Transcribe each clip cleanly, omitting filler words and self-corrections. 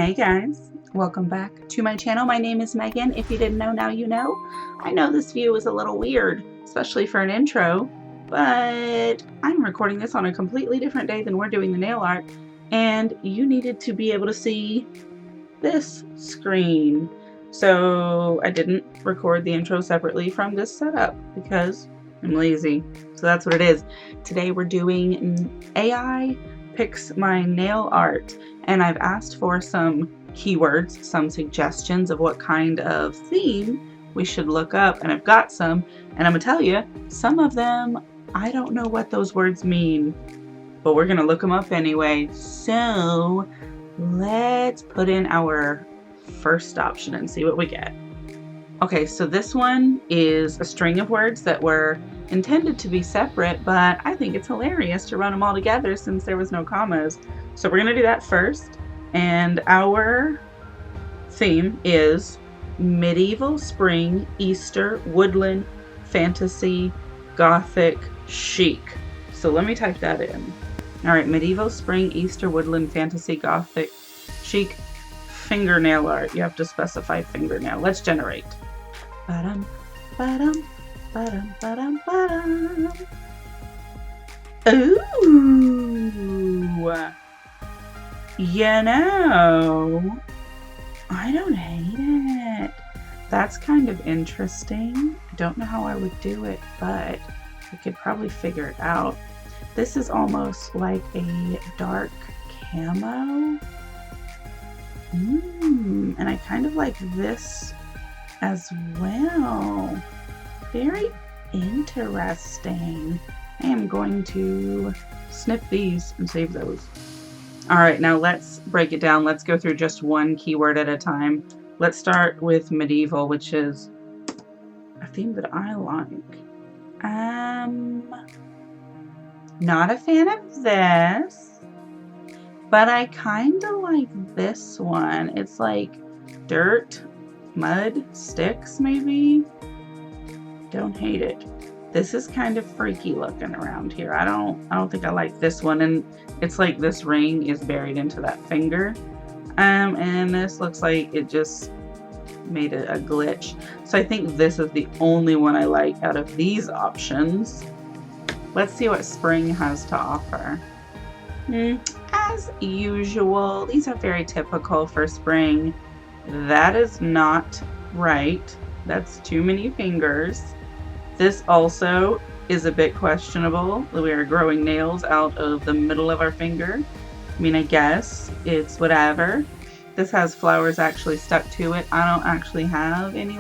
Hey guys, welcome back to my channel. My name is Megan. If you didn't know, now you know. I know this view is a little weird, especially for an intro, but I'm recording this on a completely different day than we're doing the nail art, and you needed to be able to see this screen. So I didn't record the intro separately from this setup because I'm lazy. So that's what it is. Today we're doing an AI picks my nail art, and I've asked for some keywords, some suggestions of what kind of theme we should look up, and I've got some, and I'm gonna tell you, some of them I don't know what those words mean, but we're gonna look them up anyway. So let's put in our first option and see what we get. Okay, so this one is a string of words that were intended to be separate, but I think it's hilarious to run them all together since there was no commas. So we're gonna do that first, and our theme is medieval, spring, Easter, woodland, fantasy, gothic, chic. So let me type that in. All right, medieval, spring, Easter, woodland, fantasy, gothic, chic, fingernail art. You have to specify fingernail. Let's generate. Ba-dum, ba-dum, ba-dum, ba-dum, ba-dum. Ooh. You know, I don't hate it. That's kind of interesting. I don't know how I would do it, but I could probably figure it out. This is almost like a dark camo. And I kind of like this as well. Very interesting. I am going to snip these and save those. All right, now let's break it down. Let's go through just one keyword at a time. Let's start with medieval, which is a theme that I like. Not a fan of this, but I kind of like this one. It's like dirt, mud, sticks maybe. Don't hate it. This is kind of freaky looking around here. I don't think I like this one, and it's like this ring is buried into that finger. And this looks like it just made a glitch. So I think this is the only one I like out of these options. Let's see what spring has to offer. As usual, these are very typical for spring. That is not right. That's too many fingers. This also is a bit questionable. We are growing nails out of the middle of our finger. I mean, I guess it's whatever. This has flowers actually stuck to it. I don't actually have any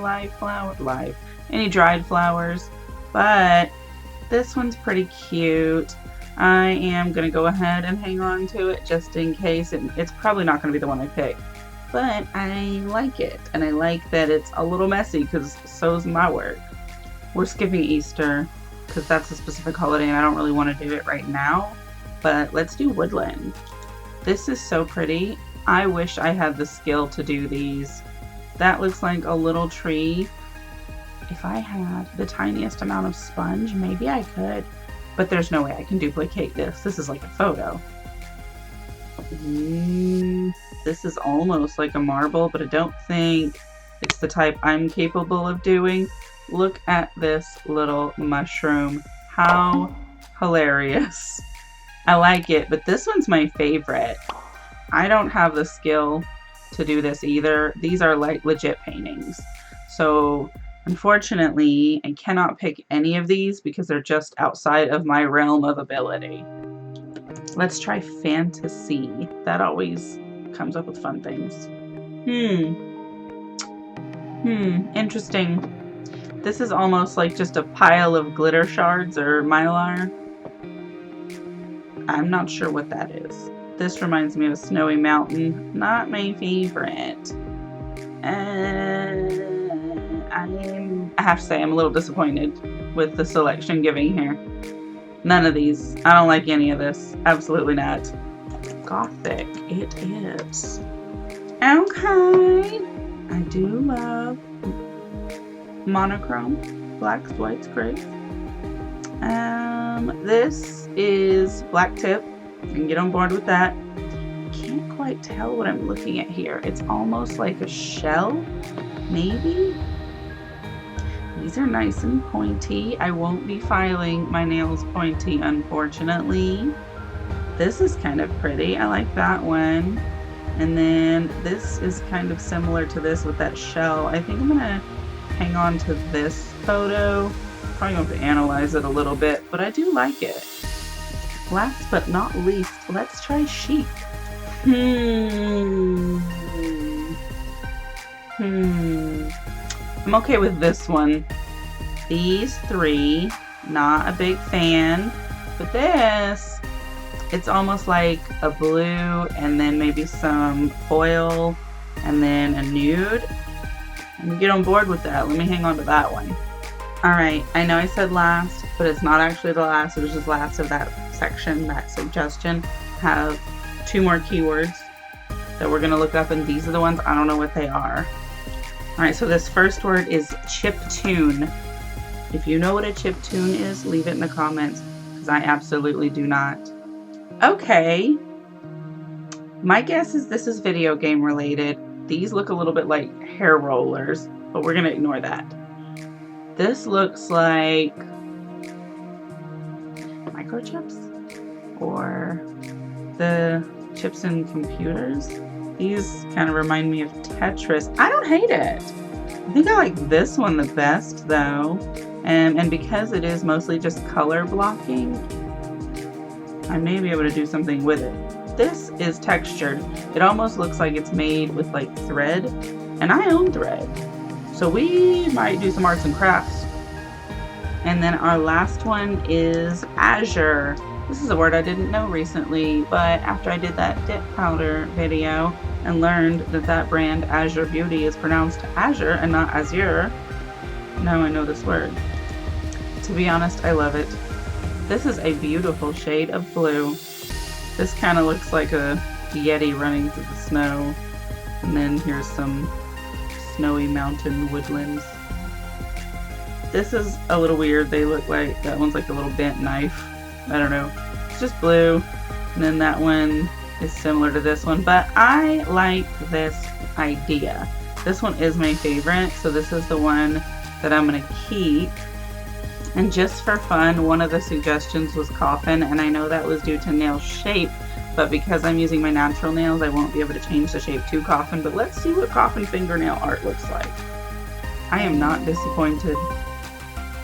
any dried flowers, but this one's pretty cute. I am gonna go ahead and hang on to it just in case. It's probably not gonna be the one I pick, but I like it, and I like that it's a little messy because so's my work. We're skipping Easter because that's a specific holiday and I don't really want to do it right now, but let's do woodland. This is so pretty. I wish I had the skill to do these. That looks like a little tree. If I had the tiniest amount of sponge, maybe I could, but there's no way I can duplicate this. This is like a photo. This is almost like a marble, but I don't think it's the type I'm capable of doing. Look at this little mushroom. How hilarious. I like it, but this one's my favorite. I don't have the skill to do this either. These are like legit paintings. So unfortunately, I cannot pick any of these because they're just outside of my realm of ability. Let's try fantasy. That always comes up with fun things. Interesting. This is almost like just a pile of glitter shards or mylar. I'm not sure what that is. This reminds me of a snowy mountain. Not my favorite. I have to say I'm a little disappointed with the selection giving here. None of these. I don't like any of this. Absolutely not. Gothic. It is. Okay. I do love monochrome, blacks, whites, grays. This is black tip. You can get on board with that. can't quite tell what I'm looking at here. It's almost like a shell, maybe? These are nice and pointy. I won't be filing my nails pointy, unfortunately. This is kind of pretty. I like that one. And then this is kind of similar to this with that shell. I think I'm gonna hang on to this photo. Probably going to analyze it a little bit, but I do like it. Last but not least, let's try chic. I'm okay with this one. These three, not a big fan. But this, it's almost like a blue and then maybe some foil and then a nude. And get on board with that. Let me hang on to that one. Alright, I know I said last, but it's not actually the last. It was just last of that section, that suggestion. Have 2 more keywords that we're going to look up, and these are the ones I don't know what they are. Alright, so this first word is chiptune. If you know what a chiptune is, leave it in the comments, because I absolutely do not. Okay. My guess is this is video game related. These look a little bit like hair rollers, but we're going to ignore that. This looks like microchips or the chips in computers. These kind of remind me of Tetris. I don't hate it. I think I like this one the best though. And because it is mostly just color blocking, I may be able to do something with it. This is textured. It almost looks like it's made with like thread, and I own thread. So we might do some arts and crafts. And then our last one is azure. This is a word I didn't know recently, but after I did that dip powder video and learned that that brand Azure Beauty is pronounced azure and not azure, now I know this word. To be honest, I love it. This is a beautiful shade of blue. This kind of looks like a yeti running through the snow. And then here's some snowy mountain woodlands. This is a little weird. They look like, that one's like a little bent knife. I don't know. It's just blue. And then that one is similar to this one. But I like this idea. This one is my favorite. So this is the one that I'm going to keep. And just for fun, one of the suggestions was coffin. And I know that was due to nail shape. But because I'm using my natural nails, I won't be able to change the shape to coffin. But let's see what coffin fingernail art looks like. I am not disappointed.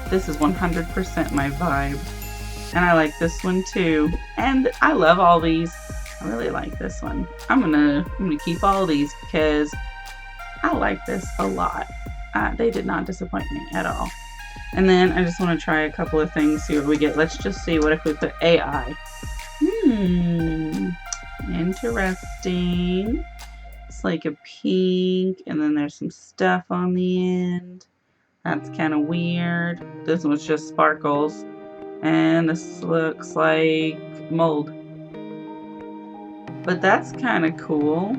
This is 100% my vibe. And I like this one too. And I love all these. I really like this one. I'm gonna keep all these because I like this a lot. They did not disappoint me at all. And then I just want to try a couple of things, see what we get. Let's just see what if we put AI. Interesting. It's like a pink, and then there's some stuff on the end. That's kind of weird. This one's just sparkles. And this looks like mold. But that's kind of cool.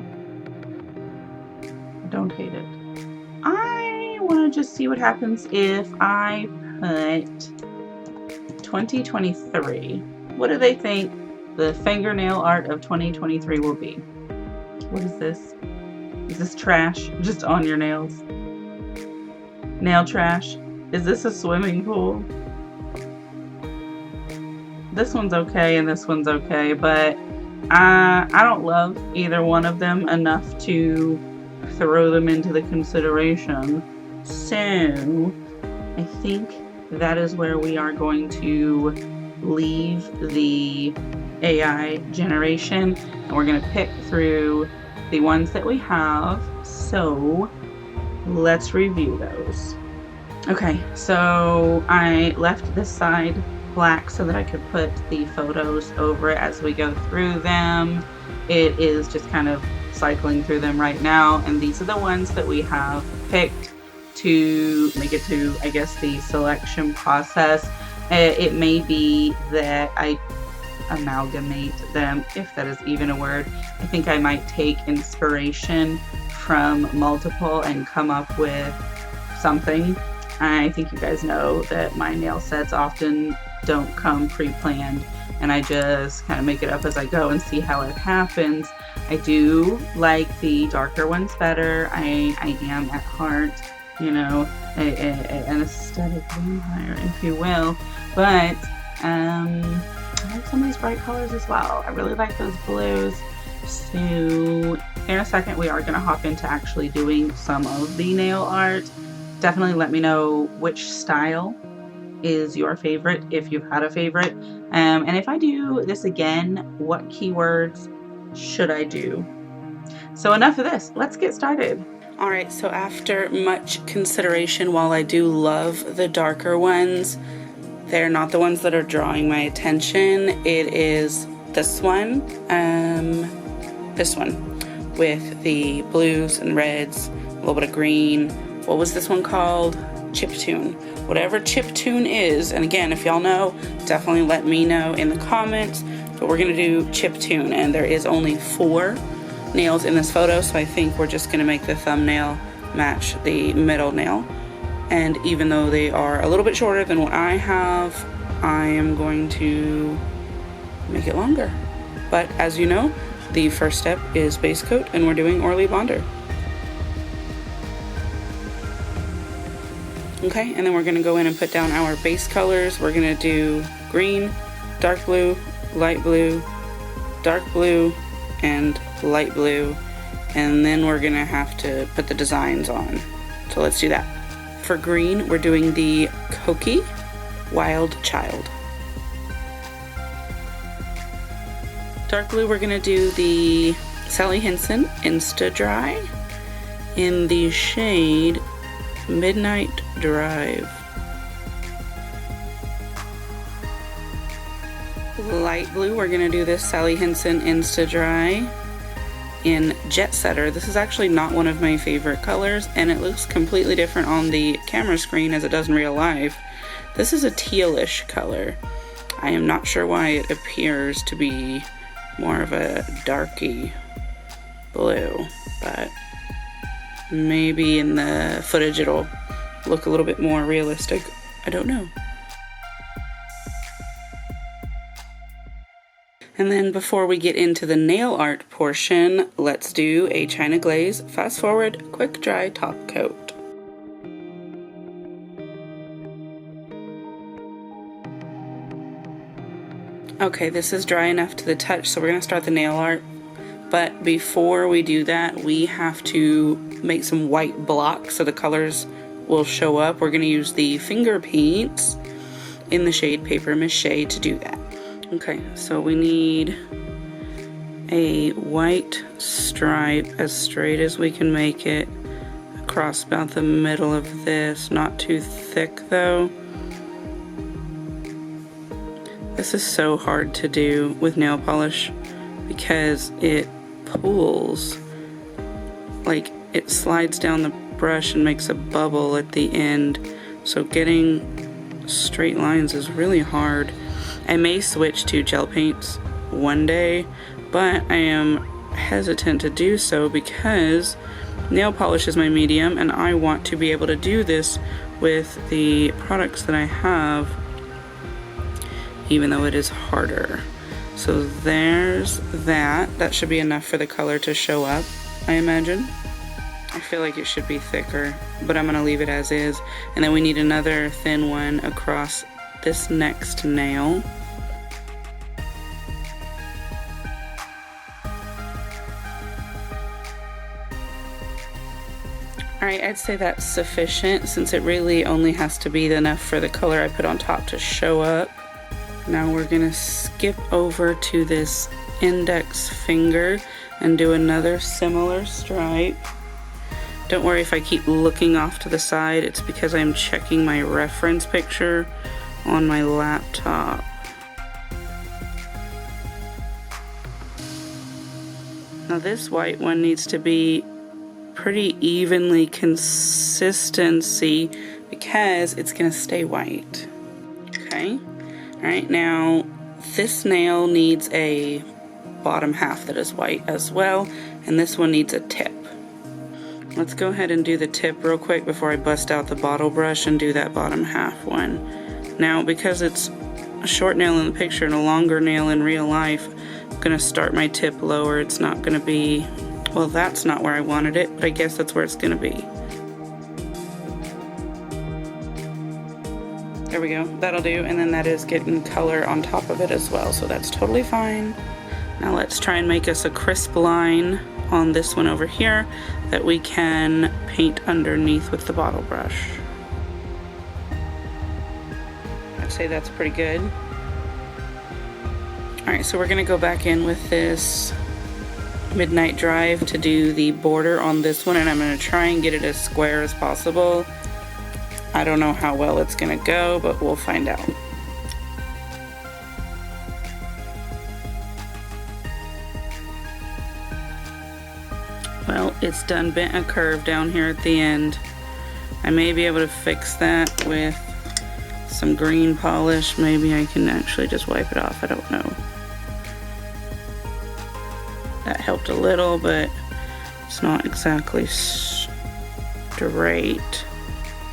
I don't hate it. I want to just see what happens if I put 2023. What do they think the fingernail art of 2023 will be? What is this? Is this trash just on your nails? Nail trash? Is this a swimming pool? This one's okay and this one's okay, but I don't love either one of them enough to throw them into the consideration. So I think that is where we are going to leave the AI generation, and we're going to pick through the ones that we have. So let's review those. Okay, so I left this side black so that I could put the photos over it as we go through them. It is just kind of cycling through them right now, and these are the ones that we have picked to make it to, I guess, the selection process. It may be that I amalgamate them, if that is even a word. I think I might take inspiration from multiple and come up with something. I think you guys know that my nail sets often don't come pre-planned, and I just kind of make it up as I go and see how it happens. I do like the darker ones better. I am at heart, you know, an aesthetic vampire, if you will. But I like some of these bright colors as well. I really like those blues. So in a second, we are going to hop into actually doing some of the nail art. Definitely let me know which style is your favorite, if you've had a favorite. And if I do this again, what keywords should I do? So enough of this, let's get started. All right, so after much consideration, while I do love the darker ones, they're not the ones that are drawing my attention. It is this one with the blues and reds, a little bit of green. What was this one called? Chiptune. Whatever chiptune is, and again, if y'all know, definitely let me know in the comments. But we're gonna do chiptune, and there is only 4 nails in this photo, so I think we're just gonna make the thumbnail match the middle nail. And even though they are a little bit shorter than what I have, I am going to make it longer. But as you know, the first step is base coat, and we're doing Orly Bonder. Okay, and then we're gonna go in and put down our base colors. We're gonna do green, dark blue, light blue, dark blue, and light blue. And then we're gonna have to put the designs on. So let's do that. For green, we're doing the Kokie, Wild Child. Dark blue, we're gonna do the Hansen Insta Dry in the shade Midnight Drive. Light blue, we're gonna do this Hansen Insta Dry in Jet Setter. This is actually not one of my favorite colors, and it looks completely different on the camera screen as it does in real life. This is a tealish color. I am not sure why it appears to be more of a darky blue, but maybe in the footage it'll look a little bit more realistic. I don't know. And then before we get into the nail art portion, let's do a China Glaze Fast Forward Quick Dry Top Coat. Okay, this is dry enough to the touch, so we're gonna start the nail art. But before we do that, we have to make some white blocks so the colors will show up. We're gonna use the finger paints in the shade Paper Mache to do that. Okay, so we need a white stripe as straight as we can make it across about the middle of this, not too thick though. This is so hard to do with nail polish because it pulls, like it slides down the brush and makes a bubble at the end, so getting straight lines is really hard. I may switch to gel paints one day, but I am hesitant to do so because nail polish is my medium and I want to be able to do this with the products that I have, even though it is harder. So there's that. That should be enough for the color to show up, I imagine. I feel like it should be thicker, but I'm gonna leave it as is. And then we need another thin one across this next nail. Alright, I'd say that's sufficient since it really only has to be enough for the color I put on top to show up. Now we're gonna skip over to this index finger and do another similar stripe. Don't worry if I keep looking off to the side, it's because I'm checking my reference picture on my laptop. Now this white one needs to be pretty evenly consistency because it's gonna stay white. Okay, all right, now this nail needs a bottom half that is white as well, and this one needs a tip. Let's go ahead and do the tip real quick before I bust out the bottle brush and do that bottom half one. Now, because it's a short nail in the picture and a longer nail in real life, gonna start my tip lower. It's not gonna be, well, that's not where I wanted it, but I guess that's where it's gonna be. There we go, that'll do, and then that is getting color on top of it as well, so that's totally fine. Now let's try and make us a crisp line on this one over here that we can paint underneath with the bottle brush. I'd say that's pretty good. Alright, so we're gonna go back in with this Midnight Drive to do the border on this one, and I'm gonna try and get it as square as possible. I don't know how well it's gonna go, but we'll find out. Well, it's done bent a curve down here at the end. I may be able to fix that with some green polish. Maybe I can actually just wipe it off, I don't know. That helped a little, but it's not exactly straight.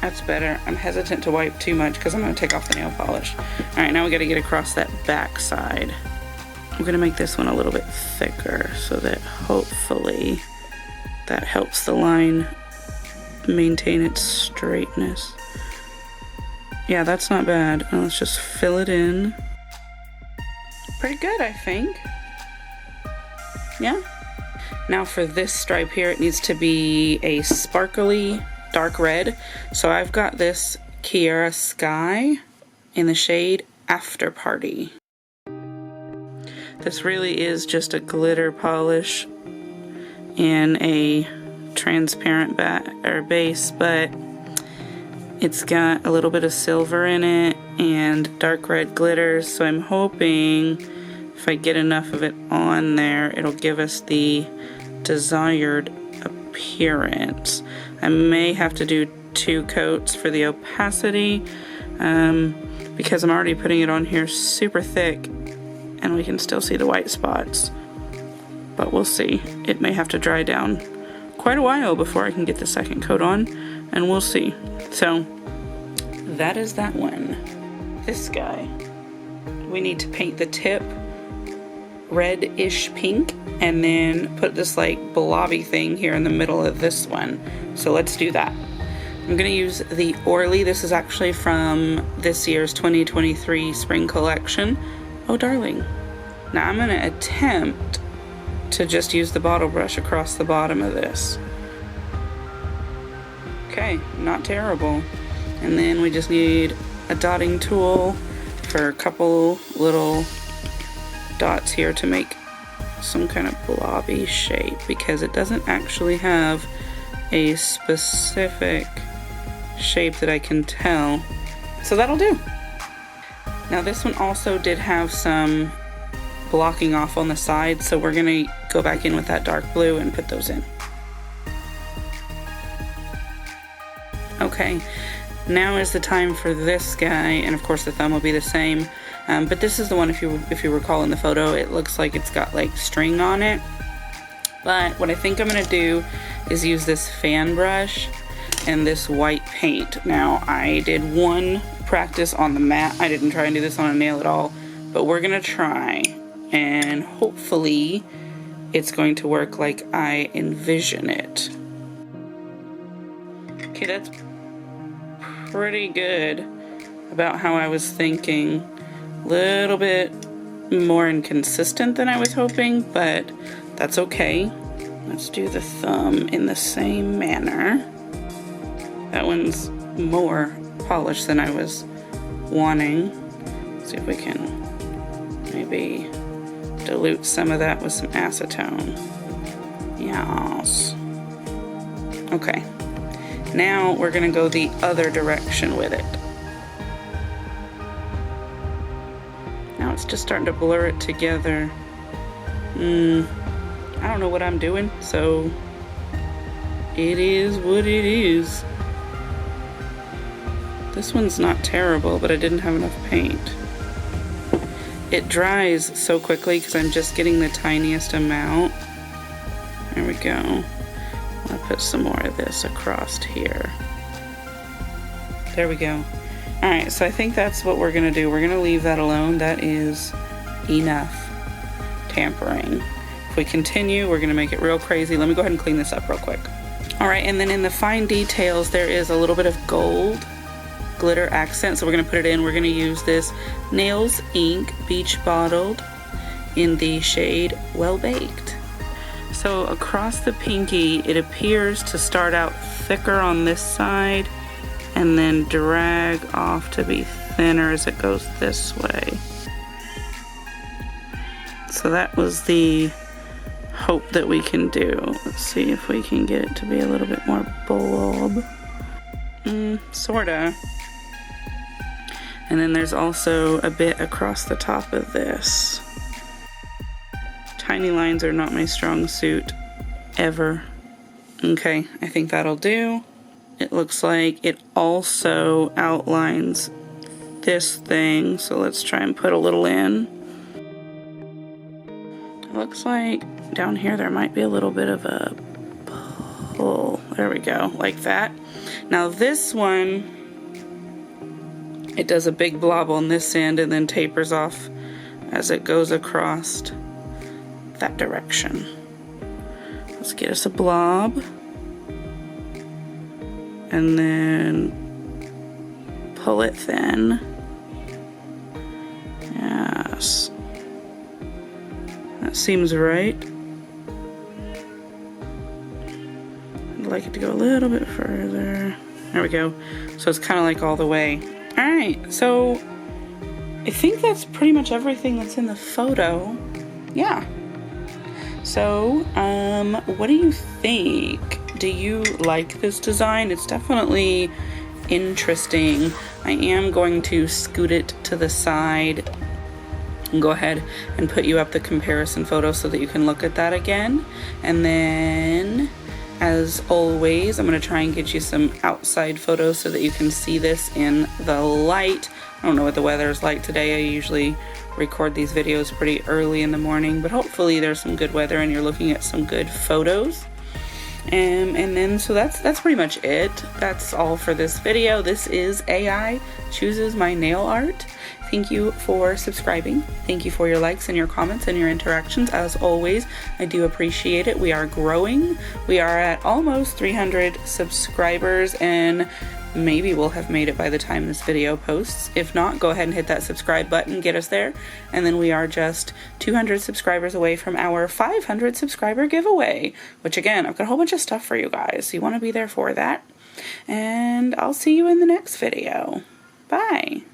That's better. I'm hesitant to wipe too much because I'm going to take off the nail polish. Alright, now we got to get across that back side. I'm going to make this one a little bit thicker so that hopefully that helps the line maintain its straightness. Yeah, that's not bad. Now let's just fill it in. Pretty good, I think. Yeah. Now for this stripe here, it needs to be a sparkly dark red. So I've got this Kiara Sky in the shade After Party. This really is just a glitter polish in a transparent base, but it's got a little bit of silver in it and dark red glitters, so I'm hoping if I get enough of it on there, it'll give us the desired appearance. I may have to do 2 coats for the opacity because I'm already putting it on here super thick and we can still see the white spots, but we'll see. It may have to dry down quite a while before I can get the second coat on, and we'll see. So that is that one. This guy, we need to paint the tip reddish pink and then put this like blobby thing here in the middle of this one. So let's do that. I'm gonna use the Orly. This is actually from this year's 2023 spring collection. Oh darling. Now I'm gonna attempt to just use the bottle brush across the bottom of this. Okay, not terrible. And then we just need a dotting tool for a couple little dots here to make some kind of blobby shape, because it doesn't actually have a specific shape that I can tell. So that'll do. Now this one also did have some blocking off on the side, so we're gonna go back in with that dark blue and put those in. Okay, now is the time for this guy, and of course the thumb will be the same. But this is the one, if you recall in the photo, it looks like it's got like string on it. But what I think I'm gonna do is use this fan brush and this white paint. Now I did one practice on the mat. I didn't try and do this on a nail at all, but we're gonna try, and hopefully it's going to work like I envision it. Okay, that's pretty good about how I was thinking. A little bit more inconsistent than I was hoping, but that's okay. Let's do the thumb in the same manner. That one's more polished than I was wanting. Let's see if we can maybe dilute some of that with some acetone. Yes. Okay. Now we're gonna go the other direction with it. Now it's just starting to blur it together. I don't know what I'm doing, so it is what it is. This one's not terrible, but I didn't have enough paint. It dries so quickly because I'm just getting the tiniest amount. There we go. I'll put some more of this across here. There we go. Alright, so I think that's what we're gonna do. We're gonna leave that alone. That is enough. tampering. If we continue, we're going to make it real crazy. Let me go ahead and clean this up real quick. Alright, and then in the fine details, there is a little bit of gold glitter accent, so we're going to put it in. We're going to use this Nails Ink Beach Bottled in the shade Well Baked. So across the pinky, it appears to start out thicker on this side and then drag off to be thinner as it goes this way. So that was the hope that we can do. Let's see if we can get it to be a little bit more blob. Sorta. And then there's also a bit across the top of this. Tiny lines are not my strong suit, ever. Okay, I think that'll do. It looks like it also outlines this thing, so let's try and put a little in. It looks like down here there might be a little bit of a pull. There we go, like that. Now this one, it does a big blob on this end and then tapers off as it goes across that direction. Let's get us a blob. And then pull it thin. Yes. That seems right. I'd like it to go a little bit further. There we go. So it's kind of like all the way. Alright, so I think that's pretty much everything that's in the photo. Yeah. So, what do you think? Do you like this design? It's definitely interesting. I am going to scoot it to the side and go ahead and put you up the comparison photo so that you can look at that again. And then, as always, I'm going to try and get you some outside photos so that you can see this in the light. I don't know what the weather is like today. I usually record these videos pretty early in the morning, but hopefully there's some good weather and you're looking at some good photos. And then, so that's pretty much it. That's all for this video. This is AI Chooses My Nail Art. Thank you for subscribing. Thank you for your likes and your comments and your interactions. As always, I do appreciate it. We are growing. We are at almost 300 subscribers, and maybe we'll have made it by the time this video posts. If not, go ahead and hit that subscribe button, get us there. And then we are just 200 subscribers away from our 500 subscriber giveaway, which again, I've got a whole bunch of stuff for you guys. So you want to be there for that. And I'll see you in the next video. Bye.